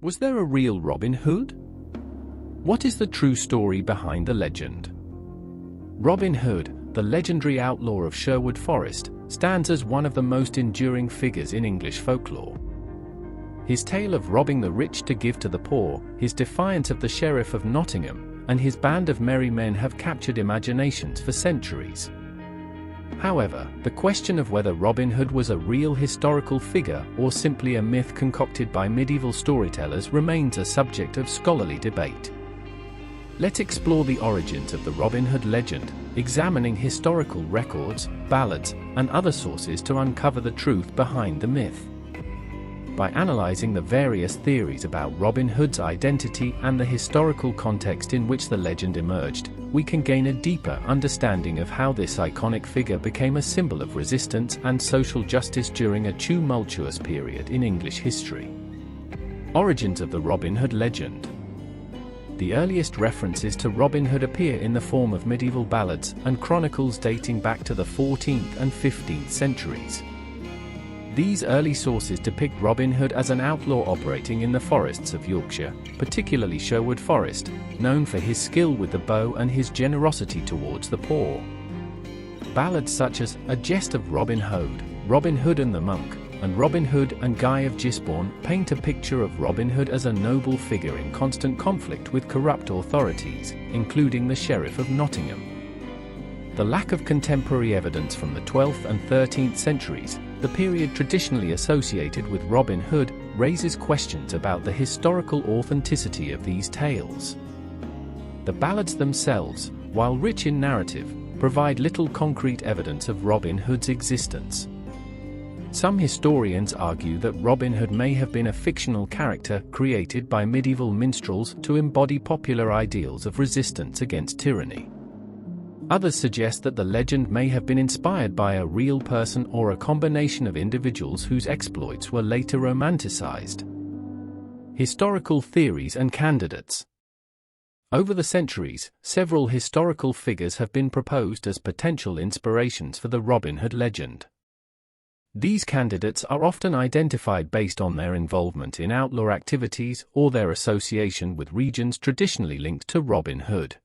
Was there a real Robin Hood? What is the true story behind the legend? Robin Hood, the legendary outlaw of Sherwood Forest, stands as one of the most enduring figures in English folklore. His tale of robbing the rich to give to the poor, his defiance of the Sheriff of Nottingham, and his band of merry men have captured imaginations for centuries. However, the question of whether Robin Hood was a real historical figure or simply a myth concocted by medieval storytellers remains a subject of scholarly debate. Let's explore the origins of the Robin Hood legend, examining historical records, ballads, and other sources to uncover the truth behind the myth. By analyzing the various theories about Robin Hood's identity and the historical context in which the legend emerged, we can gain a deeper understanding of how this iconic figure became a symbol of resistance and social justice during a tumultuous period in English history. Origins of the Robin Hood legend. The earliest references to Robin Hood appear in the form of medieval ballads and chronicles dating back to the 14th and 15th centuries. These early sources depict Robin Hood as an outlaw operating in the forests of Yorkshire, particularly Sherwood Forest, known for his skill with the bow and his generosity towards the poor. Ballads such as A Jest of Robin Hood, Robin Hood and the Monk, and Robin Hood and Guy of Gisborne paint a picture of Robin Hood as a noble figure in constant conflict with corrupt authorities, including the Sheriff of Nottingham. The lack of contemporary evidence from the 12th and 13th centuries, the period traditionally associated with Robin Hood, raises questions about the historical authenticity of these tales. The ballads themselves, while rich in narrative, provide little concrete evidence of Robin Hood's existence. Some historians argue that Robin Hood may have been a fictional character created by medieval minstrels to embody popular ideals of resistance against tyranny. Others suggest that the legend may have been inspired by a real person or a combination of individuals whose exploits were later romanticized. Historical theories and candidates. Over the centuries, several historical figures have been proposed as potential inspirations for the Robin Hood legend. These candidates are often identified based on their involvement in outlaw activities or their association with regions traditionally linked to Robin Hood.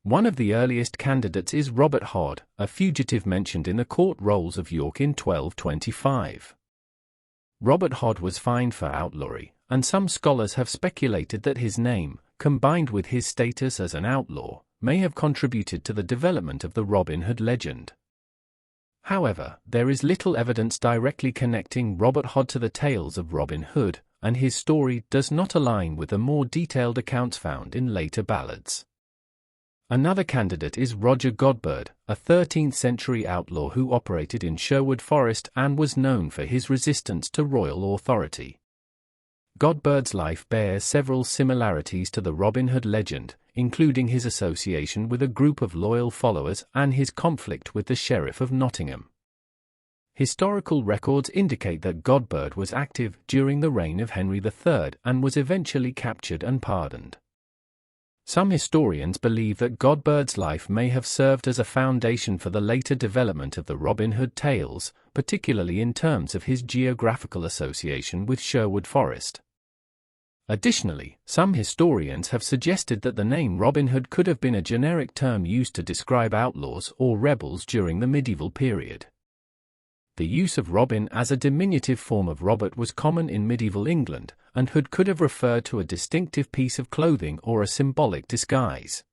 One of the earliest candidates is Robert Hodd, a fugitive mentioned in the court rolls of York in 1225. Robert Hodd was fined for outlawry, and some scholars have speculated that his name, combined with his status as an outlaw, may have contributed to the development of the Robin Hood legend. However, there is little evidence directly connecting Robert Hodd to the tales of Robin Hood, and his story does not align with the more detailed accounts found in later ballads. Another candidate is Roger Godbird, a 13th-century outlaw who operated in Sherwood Forest and was known for his resistance to royal authority. Godbird's life bears several similarities to the Robin Hood legend, including his association with a group of loyal followers and his conflict with the Sheriff of Nottingham. Historical records indicate that Godbird was active during the reign of Henry III and was eventually captured and pardoned. Some historians believe that Godbird's life may have served as a foundation for the later development of the Robin Hood tales, particularly in terms of his geographical association with Sherwood Forest. Additionally, some historians have suggested that the name Robin Hood could have been a generic term used to describe outlaws or rebels during the medieval period. The use of Robin as a diminutive form of Robert was common in medieval England, and Hood could have referred to a distinctive piece of clothing or a symbolic disguise.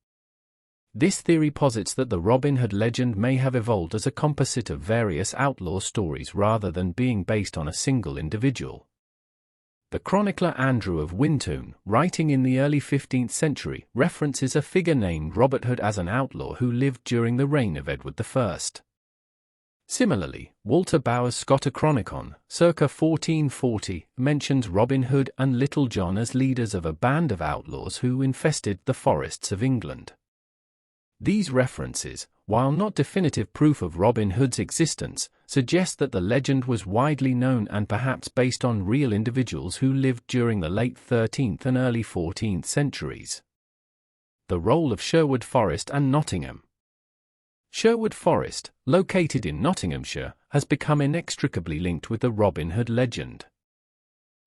This theory posits that the Robin Hood legend may have evolved as a composite of various outlaw stories rather than being based on a single individual. The chronicler Andrew of Wintoun, writing in the early 15th century, references a figure named Robert Hood as an outlaw who lived during the reign of Edward I. Similarly, Walter Bower's Scotochronicon, circa 1440, mentions Robin Hood and Little John as leaders of a band of outlaws who infested the forests of England. These references, while not definitive proof of Robin Hood's existence, suggest that the legend was widely known and perhaps based on real individuals who lived during the late 13th and early 14th centuries. The role of Sherwood Forest and Nottingham. Sherwood Forest, located in Nottinghamshire, has become inextricably linked with the Robin Hood legend.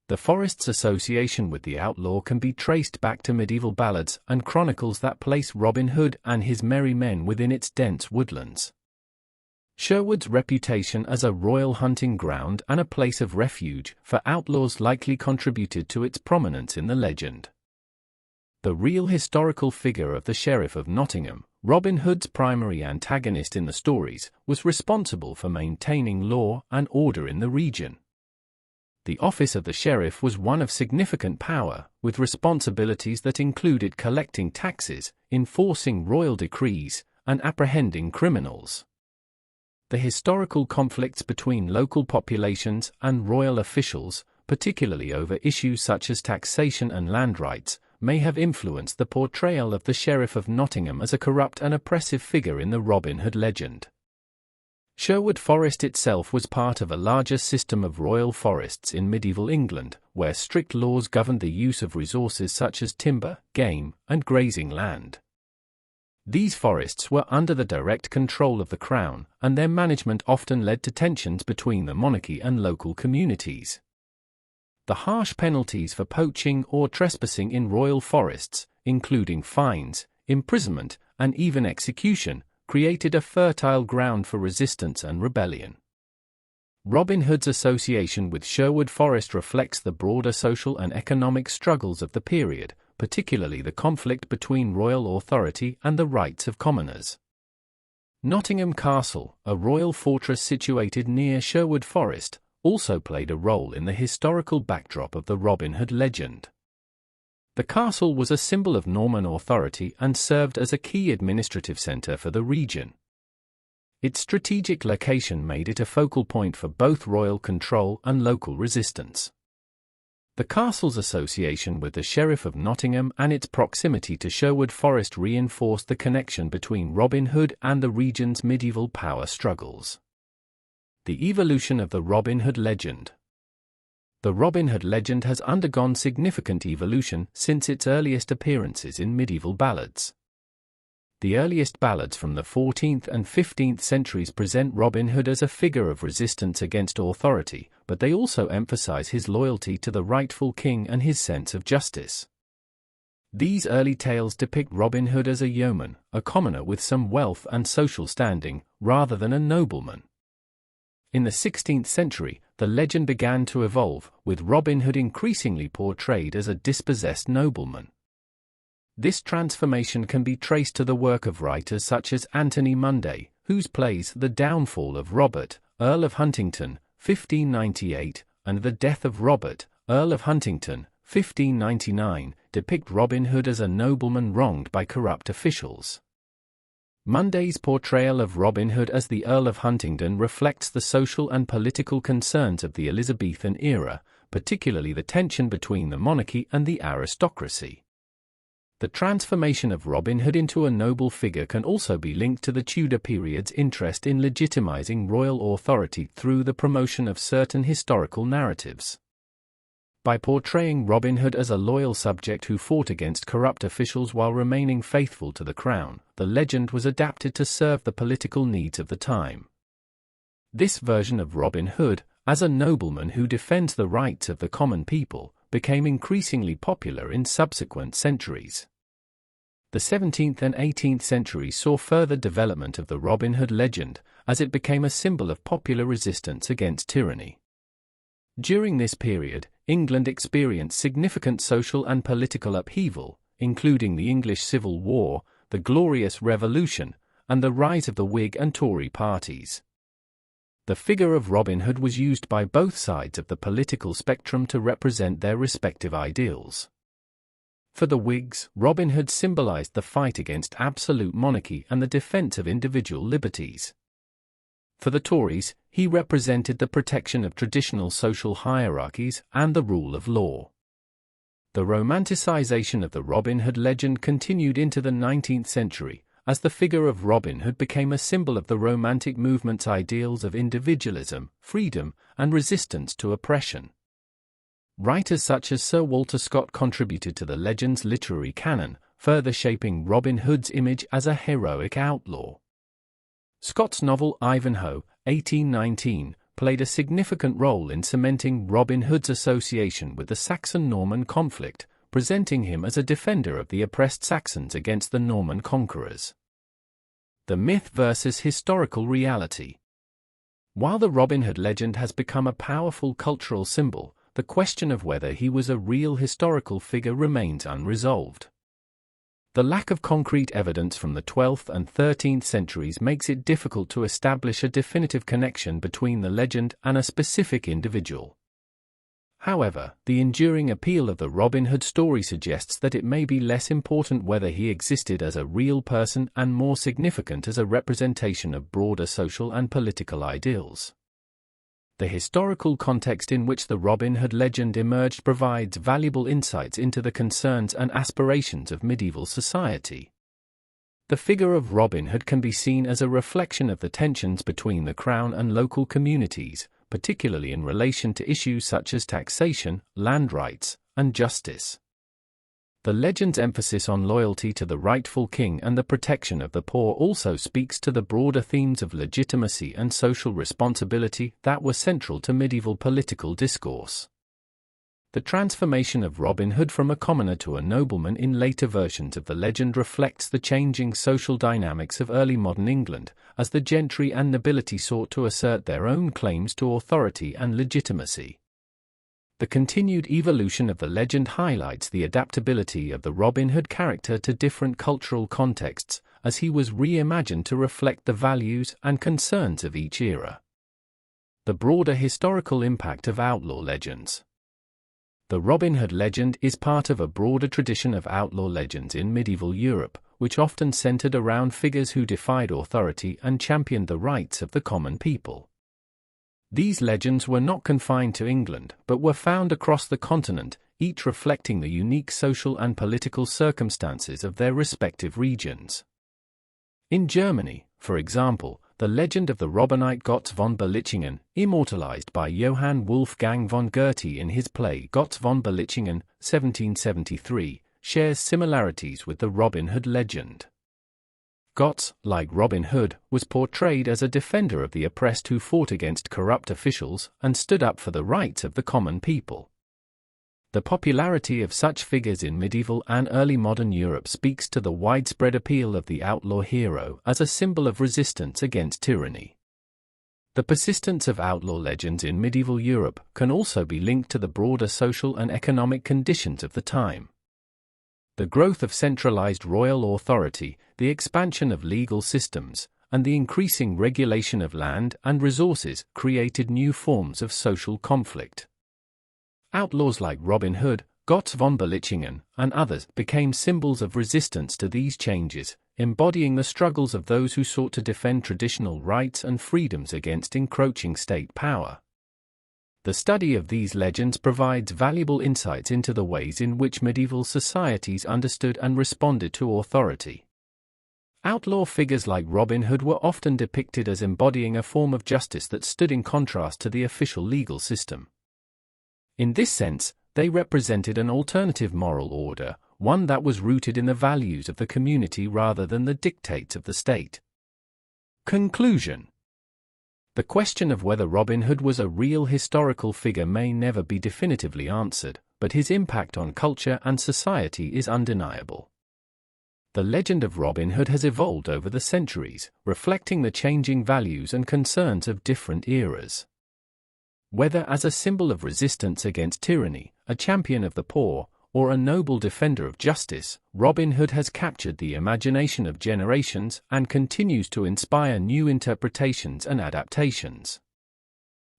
The forest's association with the outlaw can be traced back to medieval ballads and chronicles that place Robin Hood and his merry men within its dense woodlands. Sherwood's reputation as a royal hunting ground and a place of refuge for outlaws likely contributed to its prominence in the legend. The real historical figure of the Sheriff of Nottingham, Robin Hood's primary antagonist in the stories, was responsible for maintaining law and order in the region. The office of the sheriff was one of significant power, with responsibilities that included collecting taxes, enforcing royal decrees, and apprehending criminals. The historical conflicts between local populations and royal officials, particularly over issues such as taxation and land rights, may have influenced the portrayal of the Sheriff of Nottingham as a corrupt and oppressive figure in the Robin Hood legend. Sherwood Forest itself was part of a larger system of royal forests in medieval England, where strict laws governed the use of resources such as timber, game, and grazing land. These forests were under the direct control of the Crown, and their management often led to tensions between the monarchy and local communities. The harsh penalties for poaching or trespassing in royal forests, including fines, imprisonment, and even execution, created a fertile ground for resistance and rebellion. Robin Hood's association with Sherwood Forest reflects the broader social and economic struggles of the period, particularly the conflict between royal authority and the rights of commoners. Nottingham Castle, a royal fortress situated near Sherwood Forest, also played a role in the historical backdrop of the Robin Hood legend. The castle was a symbol of Norman authority and served as a key administrative centre for the region. Its strategic location made it a focal point for both royal control and local resistance. The castle's association with the Sheriff of Nottingham and its proximity to Sherwood Forest reinforced the connection between Robin Hood and the region's medieval power struggles. The evolution of the Robin Hood legend. The Robin Hood legend has undergone significant evolution since its earliest appearances in medieval ballads. The earliest ballads from the 14th and 15th centuries present Robin Hood as a figure of resistance against authority, but they also emphasize his loyalty to the rightful king and his sense of justice. These early tales depict Robin Hood as a yeoman, a commoner with some wealth and social standing, rather than a nobleman. In the 16th century, the legend began to evolve, with Robin Hood increasingly portrayed as a dispossessed nobleman. This transformation can be traced to the work of writers such as Anthony Munday, whose plays The Downfall of Robert, Earl of Huntingdon, 1598, and The Death of Robert, Earl of Huntingdon, 1599, depict Robin Hood as a nobleman wronged by corrupt officials. Munday's portrayal of Robin Hood as the Earl of Huntingdon reflects the social and political concerns of the Elizabethan era, particularly the tension between the monarchy and the aristocracy. The transformation of Robin Hood into a noble figure can also be linked to the Tudor period's interest in legitimizing royal authority through the promotion of certain historical narratives. By portraying Robin Hood as a loyal subject who fought against corrupt officials while remaining faithful to the crown, the legend was adapted to serve the political needs of the time. This version of Robin Hood, as a nobleman who defends the rights of the common people, became increasingly popular in subsequent centuries. The 17th and 18th centuries saw further development of the Robin Hood legend, as it became a symbol of popular resistance against tyranny. During this period, England experienced significant social and political upheaval, including the English Civil War, the Glorious Revolution, and the rise of the Whig and Tory parties. The figure of Robin Hood was used by both sides of the political spectrum to represent their respective ideals. For the Whigs, Robin Hood symbolized the fight against absolute monarchy and the defense of individual liberties. For the Tories, he represented the protection of traditional social hierarchies and the rule of law. The romanticization of the Robin Hood legend continued into the 19th century, as the figure of Robin Hood became a symbol of the Romantic movement's ideals of individualism, freedom, and resistance to oppression. Writers such as Sir Walter Scott contributed to the legend's literary canon, further shaping Robin Hood's image as a heroic outlaw. Scott's novel Ivanhoe, 1819, played a significant role in cementing Robin Hood's association with the Saxon-Norman conflict, presenting him as a defender of the oppressed Saxons against the Norman conquerors. The myth versus historical reality. While the Robin Hood legend has become a powerful cultural symbol, the question of whether he was a real historical figure remains unresolved. The lack of concrete evidence from the 12th and 13th centuries makes it difficult to establish a definitive connection between the legend and a specific individual. However, the enduring appeal of the Robin Hood story suggests that it may be less important whether he existed as a real person and more significant as a representation of broader social and political ideals. The historical context in which the Robin Hood legend emerged provides valuable insights into the concerns and aspirations of medieval society. The figure of Robin Hood can be seen as a reflection of the tensions between the crown and local communities, particularly in relation to issues such as taxation, land rights, and justice. The legend's emphasis on loyalty to the rightful king and the protection of the poor also speaks to the broader themes of legitimacy and social responsibility that were central to medieval political discourse. The transformation of Robin Hood from a commoner to a nobleman in later versions of the legend reflects the changing social dynamics of early modern England, as the gentry and nobility sought to assert their own claims to authority and legitimacy. The continued evolution of the legend highlights the adaptability of the Robin Hood character to different cultural contexts, as he was reimagined to reflect the values and concerns of each era. The broader historical impact of outlaw legends. The Robin Hood legend is part of a broader tradition of outlaw legends in medieval Europe, which often centered around figures who defied authority and championed the rights of the common people. These legends were not confined to England, but were found across the continent, each reflecting the unique social and political circumstances of their respective regions. In Germany, for example, the legend of the Robinite Gotts von Berlichingen, immortalized by Johann Wolfgang von Goethe in his play Gotts von Berlichingen, 1773, shares similarities with the Robin Hood legend. Gotts, like Robin Hood, was portrayed as a defender of the oppressed who fought against corrupt officials and stood up for the rights of the common people. The popularity of such figures in medieval and early modern Europe speaks to the widespread appeal of the outlaw hero as a symbol of resistance against tyranny. The persistence of outlaw legends in medieval Europe can also be linked to the broader social and economic conditions of the time. The growth of centralized royal authority, the expansion of legal systems, and the increasing regulation of land and resources created new forms of social conflict. Outlaws like Robin Hood, Gotts von Berlichingen, and others became symbols of resistance to these changes, embodying the struggles of those who sought to defend traditional rights and freedoms against encroaching state power. The study of these legends provides valuable insights into the ways in which medieval societies understood and responded to authority. Outlaw figures like Robin Hood were often depicted as embodying a form of justice that stood in contrast to the official legal system. In this sense, they represented an alternative moral order, one that was rooted in the values of the community rather than the dictates of the state. Conclusion. The question of whether Robin Hood was a real historical figure may never be definitively answered, but his impact on culture and society is undeniable. The legend of Robin Hood has evolved over the centuries, reflecting the changing values and concerns of different eras. Whether as a symbol of resistance against tyranny, a champion of the poor, or a noble defender of justice, Robin Hood has captured the imagination of generations and continues to inspire new interpretations and adaptations.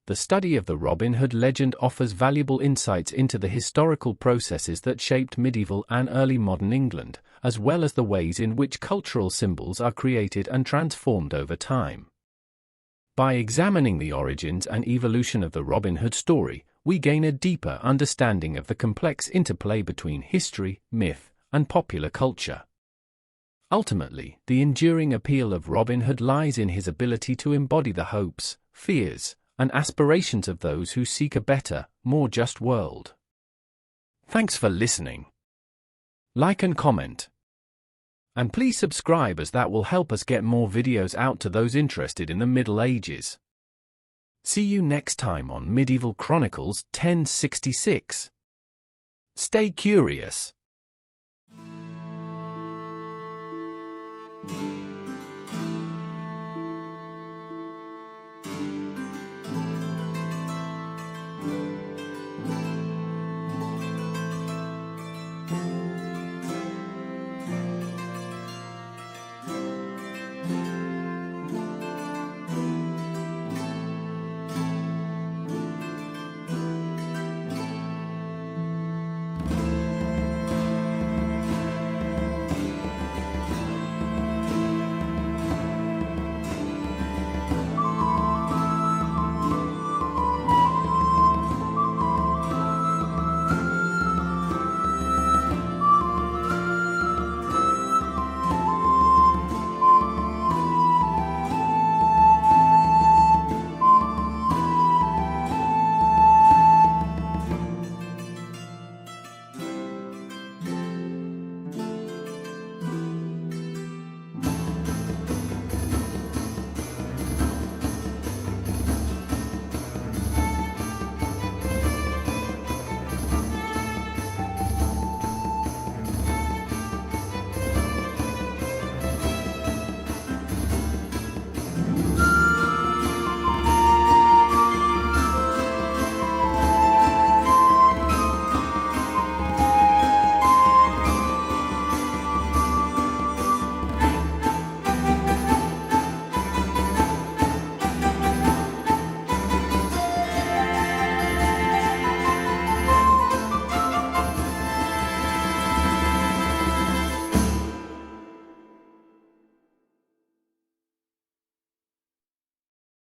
The study of the Robin Hood legend offers valuable insights into the historical processes that shaped medieval and early modern England, as well as the ways in which cultural symbols are created and transformed over time. By examining the origins and evolution of the Robin Hood story, we gain a deeper understanding of the complex interplay between history, myth, and popular culture. Ultimately, the enduring appeal of Robin Hood lies in his ability to embody the hopes, fears, and aspirations of those who seek a better, more just world. Thanks for listening. Like and comment. And please subscribe, as that will help us get more videos out to those interested in the Middle Ages. See you next time on Medieval Chronicles 1066. Stay curious.